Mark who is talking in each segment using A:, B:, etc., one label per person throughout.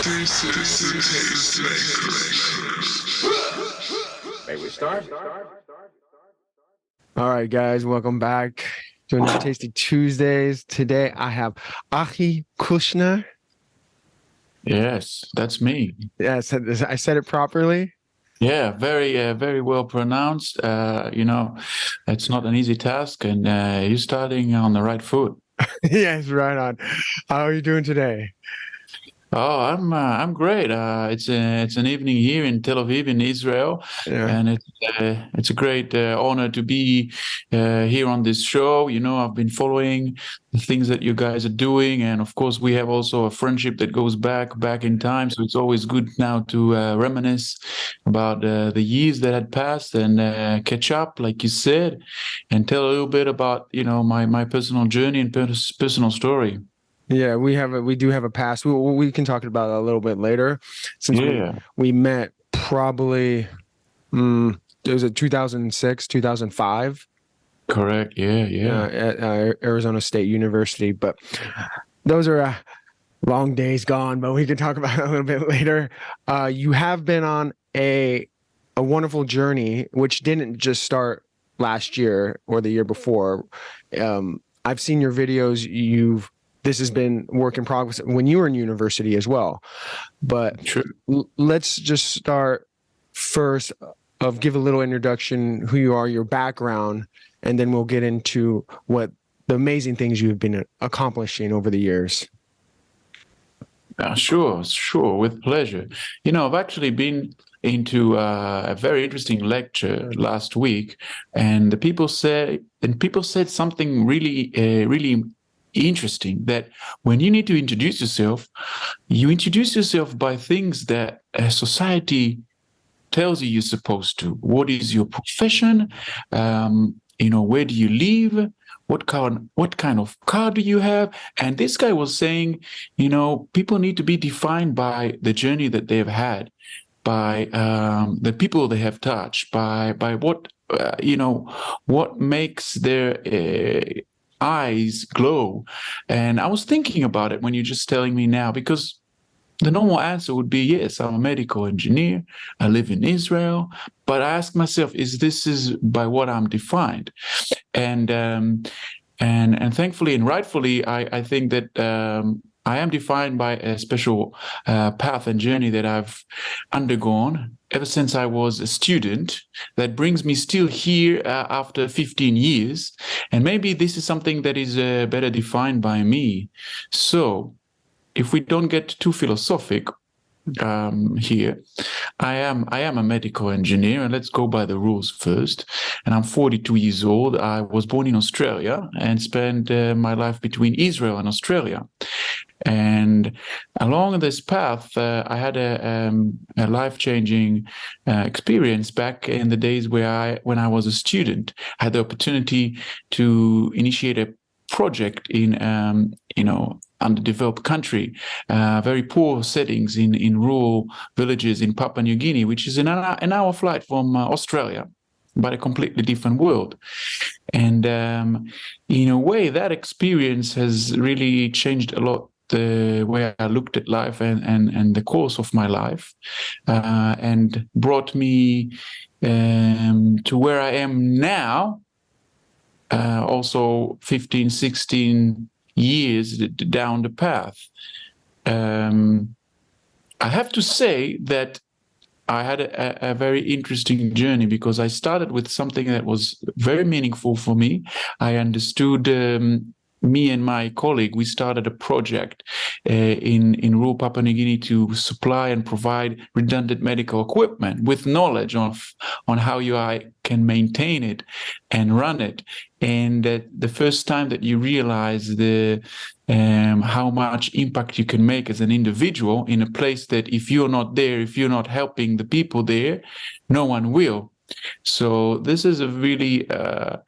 A: This is Tastemakers.
B: May we start?
C: All right, guys, welcome back to another Tasty Tuesdays. Today I have Achi Kushnir.
D: Yes, that's me.
C: Yeah, I said it properly.
D: Yeah, very well pronounced. It's not an easy task, and you're starting on the right foot.
C: Yes, right on. How are you doing today?
D: Oh, I'm great. It's an evening here in Tel Aviv in Israel,
C: Yeah.
D: and it's a great honor to be here on this show. You know, I've been following the things that you guys are doing, and of course, we have also a friendship that goes back in time. So it's always good now to reminisce about the years that had passed and catch up, like you said, and tell a little bit about my personal journey and personal story.
C: Yeah, we do have a past. We can talk about it a little bit later. Since we met probably it was 2006, 2005.
D: Correct. Yeah.
C: At Arizona State University. But those are long days gone. But we can talk about it a little bit later. You have been on a wonderful journey, which didn't just start last year or the year before. I've seen your videos. This has been work in progress when you were in university as well. But let's just start first give a little introduction, who you are, your background, and then we'll get into what the amazing things you've been accomplishing over the years.
D: Sure, with pleasure. I've actually been into a very interesting lecture last week, and people said something really interesting, that when you need to introduce yourself, you introduce yourself by things that society tells you you're supposed to. What is your profession? Where do you live? What kind of car do you have? And this guy was saying, people need to be defined by the journey that they've had, by the people they have touched, by what what makes their eyes glow. And I was thinking about it when you're just telling me now, because the normal answer would be, yes, I'm a medical engineer, I live in Israel. But I ask myself, is by what I'm defined? And thankfully and rightfully, I think that I am defined by a special path and journey that I've undergone ever since I was a student, that brings me still here after 15 years. And maybe this is something that is better defined by me. So if we don't get too philosophic here, I am a medical engineer, and let's go by the rules first. And I'm 42 years old. I was born in Australia and spent my life between Israel and Australia. And along this path, I had a life-changing experience back in the days when I was a student. I had the opportunity to initiate a project in underdeveloped country, very poor settings in rural villages in Papua New Guinea, which is an hour flight from Australia, but a completely different world. And in a way, that experience has really changed a lot the way I looked at life and the course of my life, and brought me to where I am now, also 15, 16 years down the path. I have to say that I had a very interesting journey, because I started with something that was very meaningful for me. I understood, me and my colleague, we started a project in rural Papua New Guinea to supply and provide redundant medical equipment with knowledge on how I can maintain it and run it. And the first time that you realize how much impact you can make as an individual in a place that if you're not there, if you're not helping the people there, no one will. So this is a really, a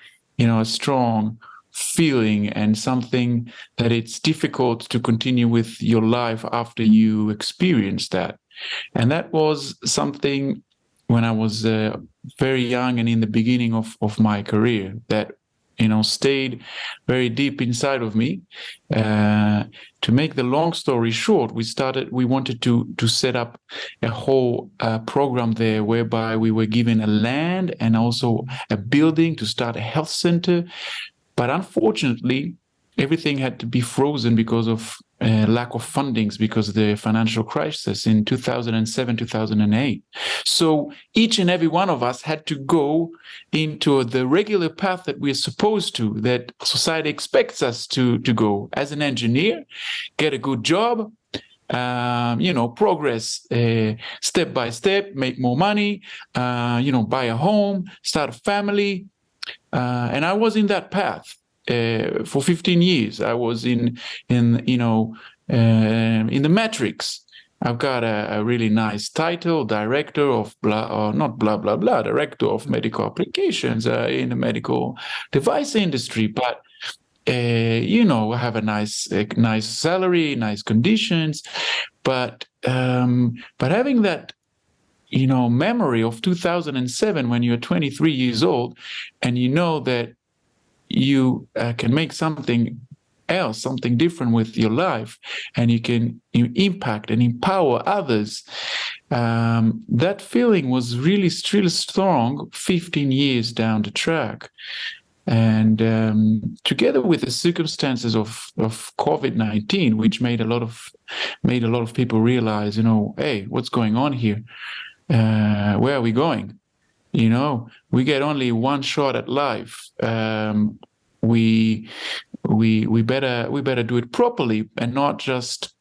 D: strong feeling, and something that it's difficult to continue with your life after you experience that. And that was something when I was very young and in the beginning of my career, that stayed very deep inside of me. To make the long story short, we wanted to set up a whole program there whereby we were given a land and also a building to start a health center. But unfortunately, everything had to be frozen because of lack of fundings, because of the financial crisis in 2007, 2008. So each and every one of us had to go into the regular path that we're supposed to, that society expects us to go. As an engineer, get a good job, progress step by step, make more money, buy a home, start a family. And I was in that path for 15 years. I was in the Matrix. I've got a really nice title, director of director of medical applications in the medical device industry. But I have a nice salary, nice conditions. But having that memory of 2007 when you're 23 years old and you know that you can make something else, something different with your life, and you can impact and empower others. That feeling was really still strong 15 years down the track. And together with the circumstances of COVID-19, which made a lot of people realize, hey, what's going on here? Where are we going? We get only one shot at life. We better do it properly, and not just.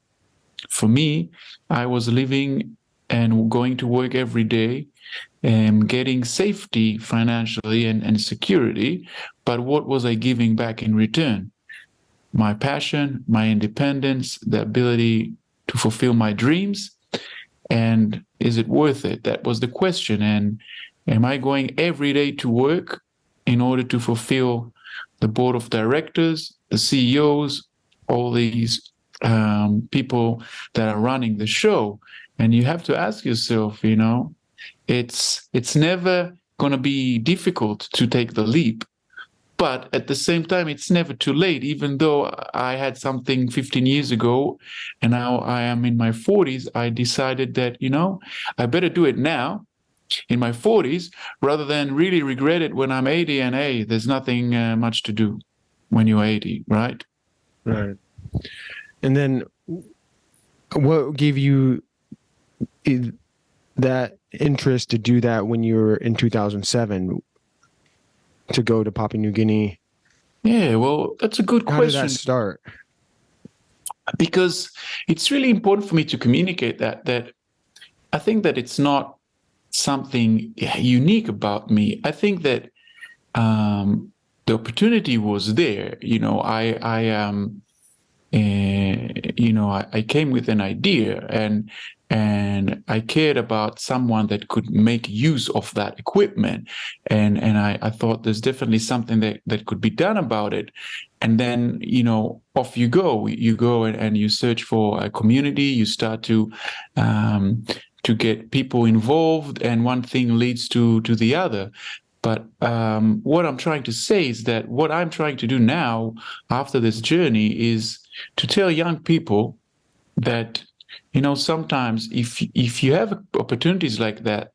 D: For me, I was living and going to work every day and getting safety financially and security, but what was I giving back in return? My passion, my independence, the ability to fulfill my dreams. And is it worth it? That was the question. And am I going every day to work in order to fulfill the board of directors, the CEOs, all these people that are running the show? And you have to ask yourself, it's never going to be difficult to take the leap. But at the same time, it's never too late. Even though I had something 15 years ago and now I am in my 40s, I decided that, I better do it now in my 40s rather than really regret it when I'm 80 and, hey, there's nothing much to do when you're 80, right?
C: Right. And then what gave you that interest to do that when you were in 2007? To go to Papua New Guinea?
D: Yeah, well, that's a good question.
C: How did that start?
D: Because it's really important for me to communicate that I think that it's not something unique about me. I think that the opportunity was there. I came with an idea and I cared about someone that could make use of that equipment. And I thought there's definitely something that could be done about it. And then, off you go. You go and you search for a community. You start to get people involved, and one thing leads to the other. But what I'm trying to say is that what I'm trying to do now after this journey is to tell young people that, sometimes if you have opportunities like that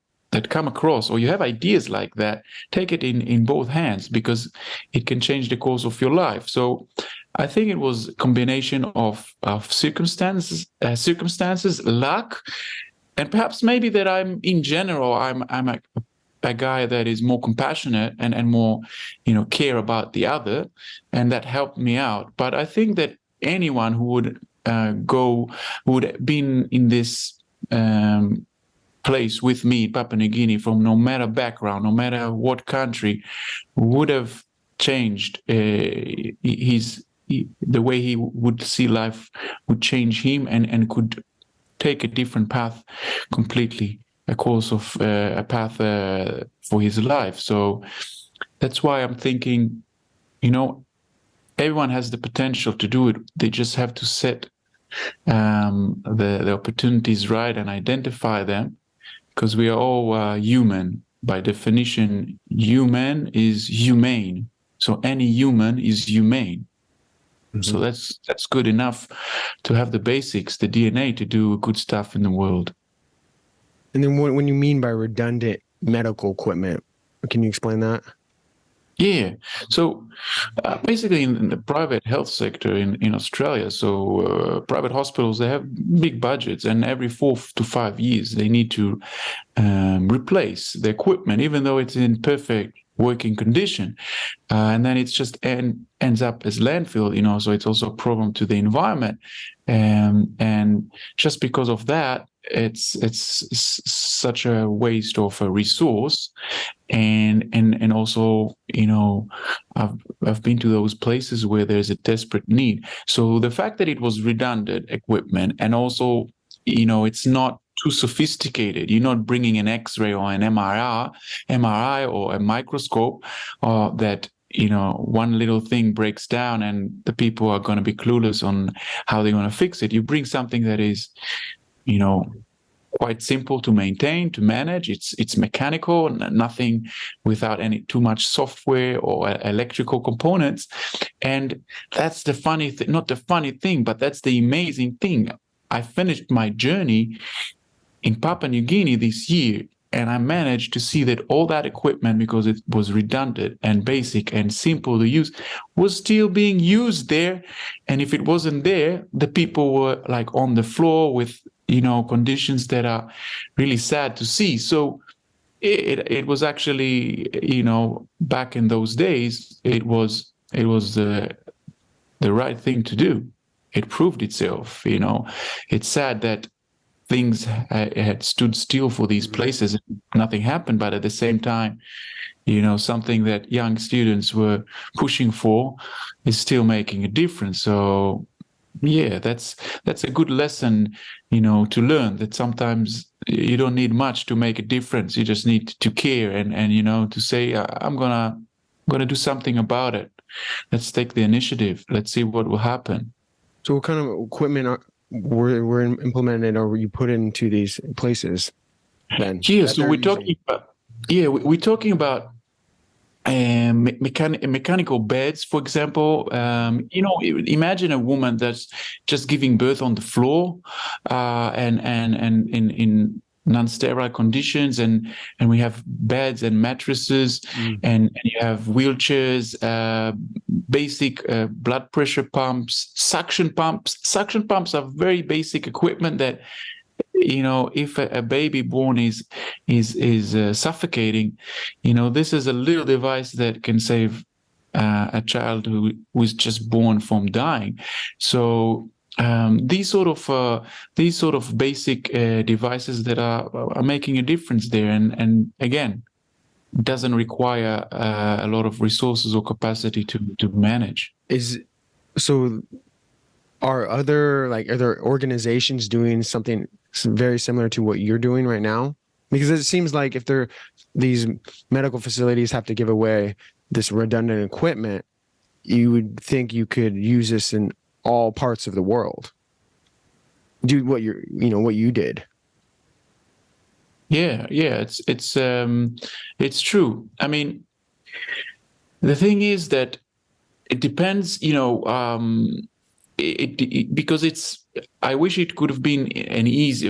D: come across, or you have ideas like that, take it in both hands, because it can change the course of your life. So I think it was a combination of circumstances, luck, and perhaps maybe that I'm a guy that is more compassionate and more, care about the other, and that helped me out. But I think that anyone who would have been in this place with me, Papua New Guinea, from no matter background, no matter what country, would have changed the way he would see life, would change him, and could take a different path completely, a course of a path for his life. So that's why I'm thinking, everyone has the potential to do it. They just have to set the opportunities right and identify them, because we are all human. By definition, human is humane. So any human is humane. So
C: Mhm.
D: that's good enough to have the basics, the DNA to do good stuff in the world.
C: And then when you mean by redundant medical equipment, can you explain that?
D: Yeah. So basically, in the private health sector in Australia, so private hospitals, they have big budgets, and every 4 to 5 years, they need to replace the equipment, even though it's in perfect working condition. And then it's just ends up as landfill, so it's also a problem to the environment. And just because of that, it's such a waste of a resource. And also, I've been to those places where there's a desperate need. So the fact that it was redundant equipment, and also, it's not too sophisticated. You're not bringing an X-ray or an MRI or a microscope, that one little thing breaks down and the people are going to be clueless on how they're going to fix it. You bring something that is, quite simple to maintain, to manage. It's mechanical, nothing without any too much software or electrical components. And that's the funny thing, not the funny thing, but that's the amazing thing. I finished my journey in Papua New Guinea this year, and I managed to see that all that equipment, because it was redundant and basic and simple to use, was still being used there. And if it wasn't there, the people were like on the floor with, conditions that are really sad to see. So it was actually, back in those days, it was the right thing to do. It proved itself. It's sad that things had stood still for these places and nothing happened, but at the same time, something that young students were pushing for is still making a difference. So yeah, that's a good lesson, to learn, that sometimes you don't need much to make a difference. You just need to care and to say, I'm gonna do something about it. Let's take the initiative. Let's see what will happen.
C: So what kind of equipment were implemented or were you put into these places then?
D: Yeah,
C: that
D: so
C: they're
D: we're
C: using?
D: talking about we're talking about mechanical beds, for example. Imagine a woman that's just giving birth on the floor, and in non-sterile conditions, and we have beds and mattresses, and you have wheelchairs, basic blood pressure pumps, suction pumps. Suction pumps are very basic equipment that, if a baby born is suffocating, this is a little device that can save a child who was just born from dying. So these sort of basic devices that are making a difference there, and again, doesn't require a lot of resources or capacity to manage.
C: So are there organizations doing something very similar to what you're doing right now? Because it seems like if these medical facilities have to give away this redundant equipment, you would think you could use this in all parts of the world. Do what what you did.
D: Yeah, it's true. I mean, the thing is that it depends, because I wish it could have been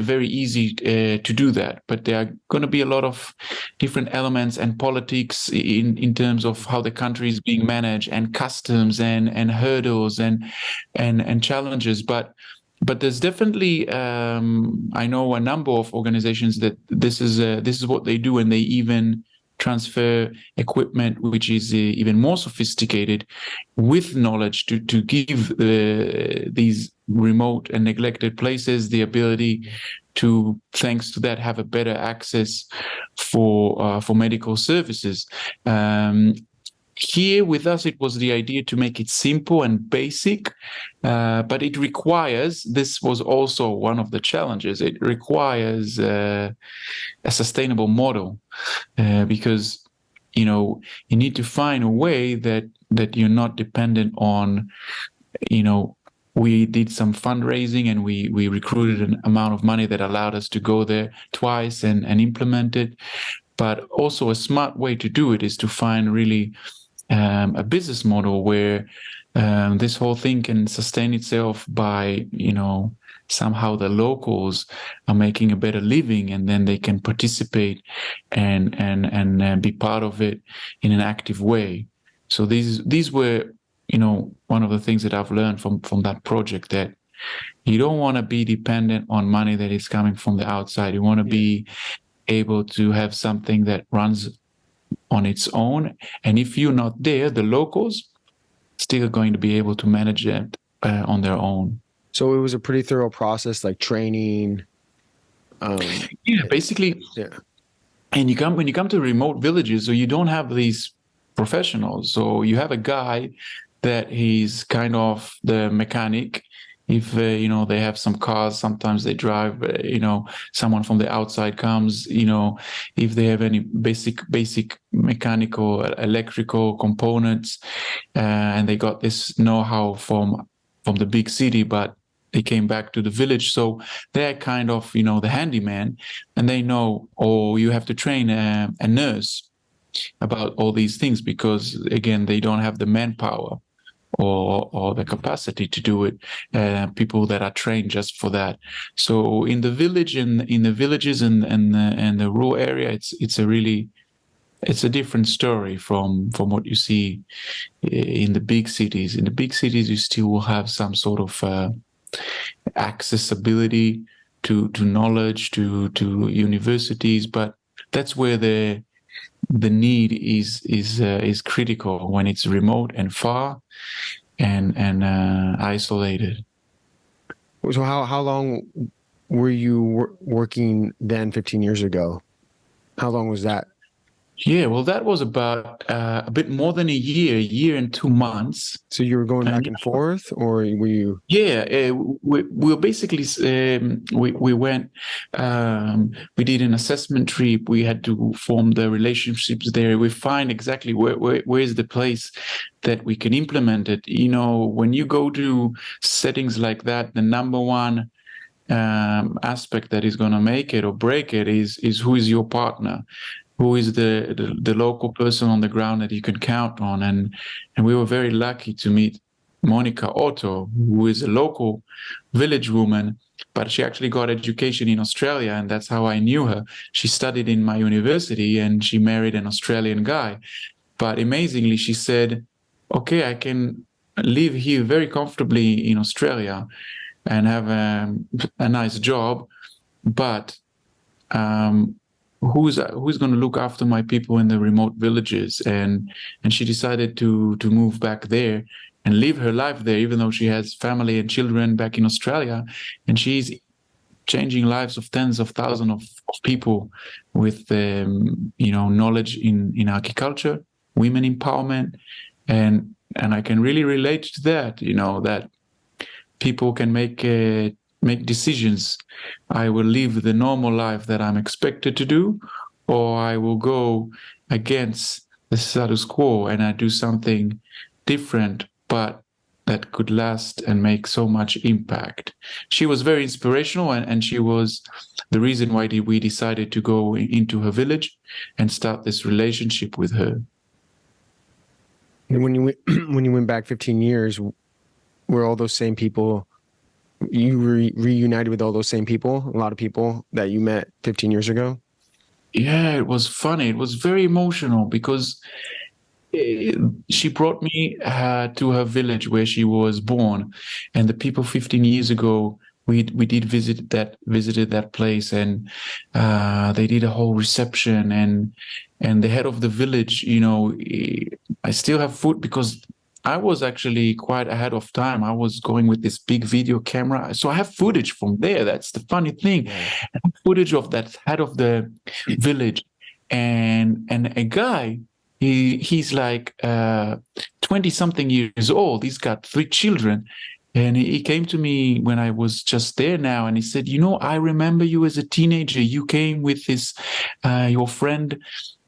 D: very easy to do that, but there are going to be a lot of different elements and politics in terms of how the country is being managed, and customs and hurdles and challenges. But there's definitely, I know a number of organizations that this is what they do, and they even transfer equipment which is even more sophisticated, with knowledge to give these remote and neglected places the ability to, thanks to that, have a better access for medical services. Here with us, it was the idea to make it simple and basic, but it requires, this was also one of the challenges, it requires a sustainable model, because, you need to find a way that you're not dependent on, we did some fundraising and we recruited an amount of money that allowed us to go there twice and implement it. But also a smart way to do it is to find really a business model where this whole thing can sustain itself by, somehow the locals are making a better living, and then they can participate and be part of it in an active way. So these were, one of the things that I've learned from that project, that you don't want to be dependent on money that is coming from the outside. You want to be able to have something that runs on its own. And if you're not there, the locals still going to be able to manage it on their own.
C: So it was a pretty thorough process, like training.
D: Basically.
C: Yeah.
D: And when you come to remote villages, so you don't have these professionals. So you have a guy that he's kind of the mechanic. If they have some cars, sometimes they drive. Someone from the outside comes. If they have any basic mechanical, electrical components, and they got this know-how from the big city, but they came back to the village, so they're kind of the handyman, and they know. Or you have to train a nurse about all these things, because again, they don't have the manpower or the capacity to do it. People that are trained just for that. So in the village and in the villages and the rural area, it's a different story from what you see in the big cities. In the big cities, you still will have some sort of accessibility to knowledge, to universities, but that's where the need is critical, when it's remote and far and isolated.
C: So how long were you working then 15 years ago? How long was that?
D: Yeah, well, that was about a bit more than a year and 2 months.
C: So you were going back and forth, or were you?
D: Yeah, we were basically, we went, we did an assessment trip. We had to form the relationships there. We find exactly where is the place that we can implement it. When you go to settings like that, the number one aspect that is going to make it or break it is who is your partner. Who is the local person on the ground that you can count on. And we were very lucky to meet Monica Otto, who is a local village woman, but she actually got education in Australia, and that's how I knew her. She studied in my university, and she married an Australian guy. But amazingly, she said, okay, I can live here very comfortably in Australia and have a nice job, but who's going to look after my people in the remote villages? And she decided to move back there and live her life there, even though she has family and children back in Australia. And she's changing lives of tens of thousands of people with knowledge in agriculture, women empowerment, and I can really relate to that. That people can make decisions. I will live the normal life that I'm expected to do, or I will go against the status quo and I do something different, but that could last and make so much impact. She was very inspirational, and she was the reason why we decided to go into her village and start this relationship with her.
C: And when you went back 15 years, were all those same people? You reunited with all those same people, a lot of people that you met 15 years ago?
D: Yeah, it was funny. It was very emotional, because she brought me to her village where she was born, and the people 15 years ago, we did visited that place, and they did a whole reception, and the head of the village, I still have food, because I was actually quite ahead of time. I was going with this big video camera. So I have footage from there. That's the funny thing. I have footage of that head of the village. And a guy, he's like 20-something years old. He's got 3 children. And he came to me when I was just there now, and he said, I remember you as a teenager. You came with your friend,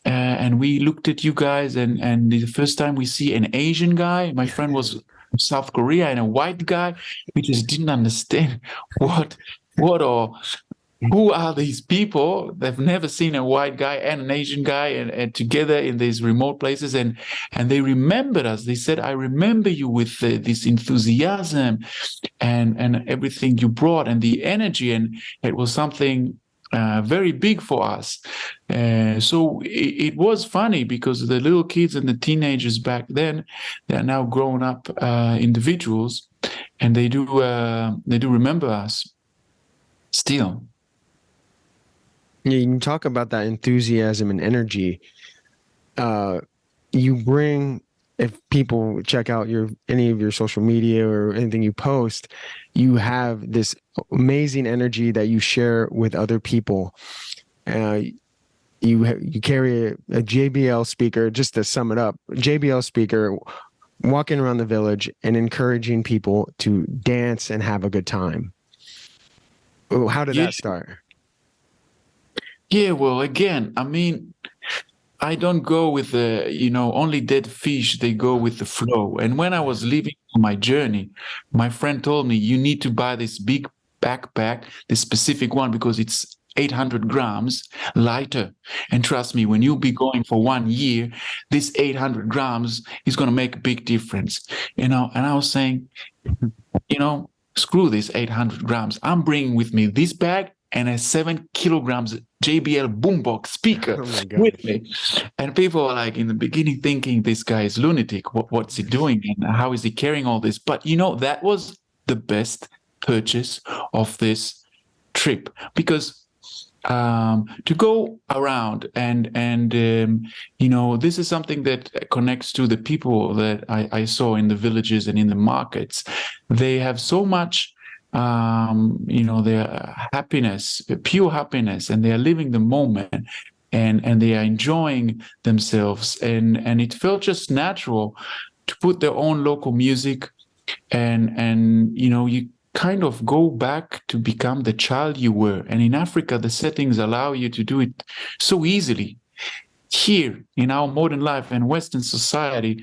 D: and we looked at you guys, and the first time we see an Asian guy, my friend was from South Korea, and a white guy, we just didn't understand what or who are these people? They've never seen a white guy and an Asian guy and together in these remote places. And they remembered us. They said, I remember you with this enthusiasm and everything you brought and the energy. And it was something very big for us. So it was funny because the little kids and the teenagers back then, they're now grown up individuals, and they do remember us still.
C: Yeah, you can talk about that enthusiasm and energy. You bring, if people check out any of your social media or anything you post, you have this amazing energy that you share with other people. You carry a JBL speaker, just to sum it up, JBL speaker walking around the village and encouraging people to dance and have a good time. How did that start?
D: Yeah, well, again, I mean, I don't go with only dead fish, they go with the flow. And when I was leaving on my journey, my friend told me, you need to buy this big backpack, this specific one, because it's 800 grams lighter. And trust me, when you'll be going for 1 year, this 800 grams is going to make a big difference. And I was saying, screw this 800 grams. I'm bringing with me this bag and a 7 kilograms JBL boombox speaker with me. And people are like in the beginning thinking this guy is lunatic. What's he doing? And how is he carrying all this? But that was the best purchase of this trip, because to go around and this is something that connects to the people that I saw in the villages and in the markets. They have so much their happiness, pure happiness, and they are living the moment, and they are enjoying themselves, and it felt just natural to put their own local music, and you kind of go back to become the child you were. And in Africa, the settings allow you to do it so easily. Here in our modern life and Western society,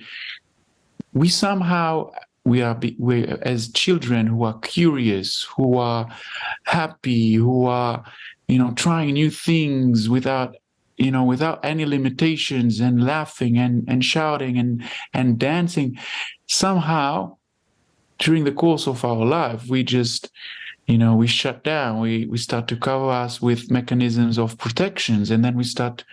D: we are as children who are curious, who are happy, who are trying new things without any limitations, and laughing and shouting and dancing. Somehow during the course of our life, we just we shut down, we start to cover us with mechanisms of protections, and then we start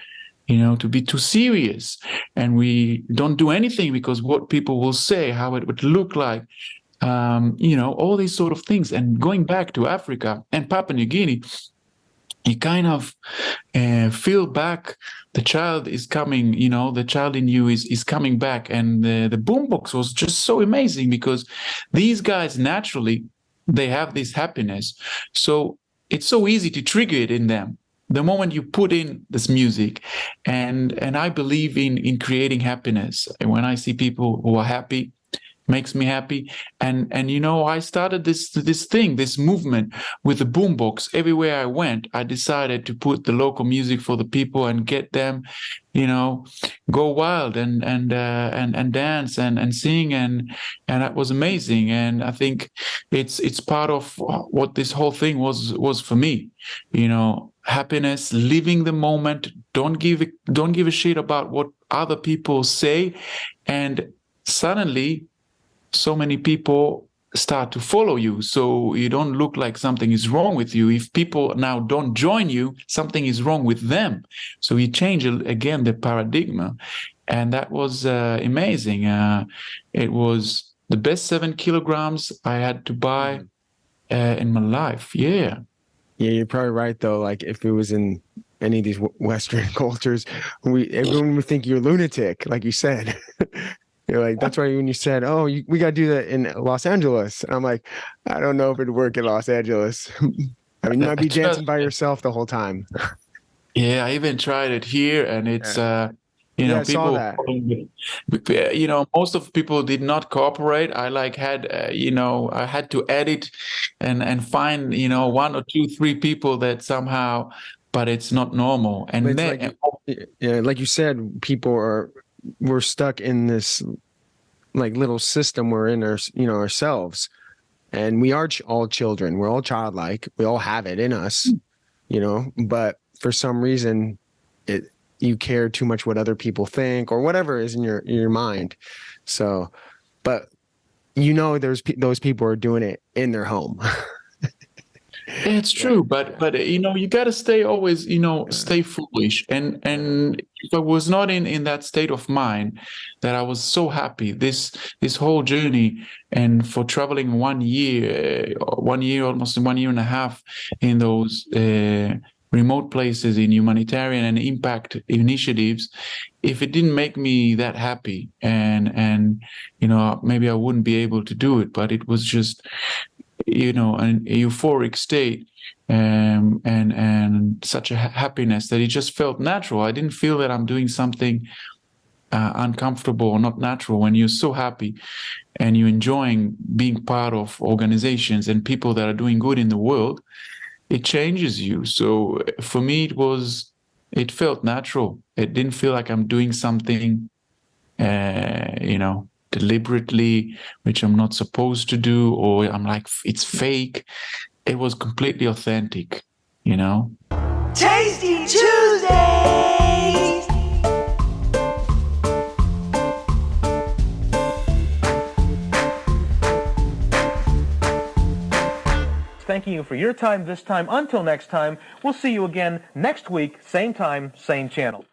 D: to be too serious, and we don't do anything because what people will say, how it would look like, all these sort of things. And going back to Africa and Papua New Guinea, you kind of feel back. The child is coming, the child in you is coming back. And the boombox was just so amazing, because these guys naturally, they have this happiness. So it's so easy to trigger it in them the moment you put in this music. And I believe in creating happiness. And when I see people who are happy, makes me happy. And I started this movement with the boombox. Everywhere I went, I decided to put the local music for the people and get them, go wild and dance and sing, and that was amazing. And I think it's part of what this whole thing was for me. Happiness, living the moment. Don't give a shit about what other people say, and suddenly so many people start to follow you, so you don't look like something is wrong with you. If people now don't join you, something is wrong with them. So you change again the paradigm, and that was amazing. It was the best 7 kilograms I had to buy in my life. Yeah,
C: you're probably right though. Like if it was in any of these Western cultures, everyone would think you're lunatic, like you said. You're like, that's why when you said, oh, we got to do that in Los Angeles. I'm like, I don't know if it'd work in Los Angeles. I mean, you might be dancing by yourself the whole time.
D: Yeah, I even tried it here, and it's,
C: I
D: people,
C: saw that.
D: Most of people did not cooperate. I I had to edit and find, 1 or 2, 3 people that somehow, but it's not normal. And then,
C: like you said, we're stuck in this like little system we're in ourselves, and we are all children. We're all childlike. We all have it in us. but for some reason you care too much what other people think or whatever is in your mind. So, but those people are doing it in their home.
D: It's true, but you got to stay always, stay foolish. And if I was not in that state of mind, that I was so happy this whole journey, and for traveling 1 year, almost 1 year and a half in those remote places in humanitarian and impact initiatives, if it didn't make me that happy, and maybe I wouldn't be able to do it. But it was just an euphoric state, and such a happiness that it just felt natural. I didn't feel that I'm doing something uncomfortable or not natural. When you're so happy and you're enjoying being part of organizations and people that are doing good in the world, it changes you. So for me, it felt natural. It didn't feel like I'm doing something, deliberately, which I'm not supposed to do, or I'm like, it's fake. It was completely authentic,
B: Tasty Tuesdays! Thanking you for your time this time. Until next time, we'll see you again next week, same time, same channel.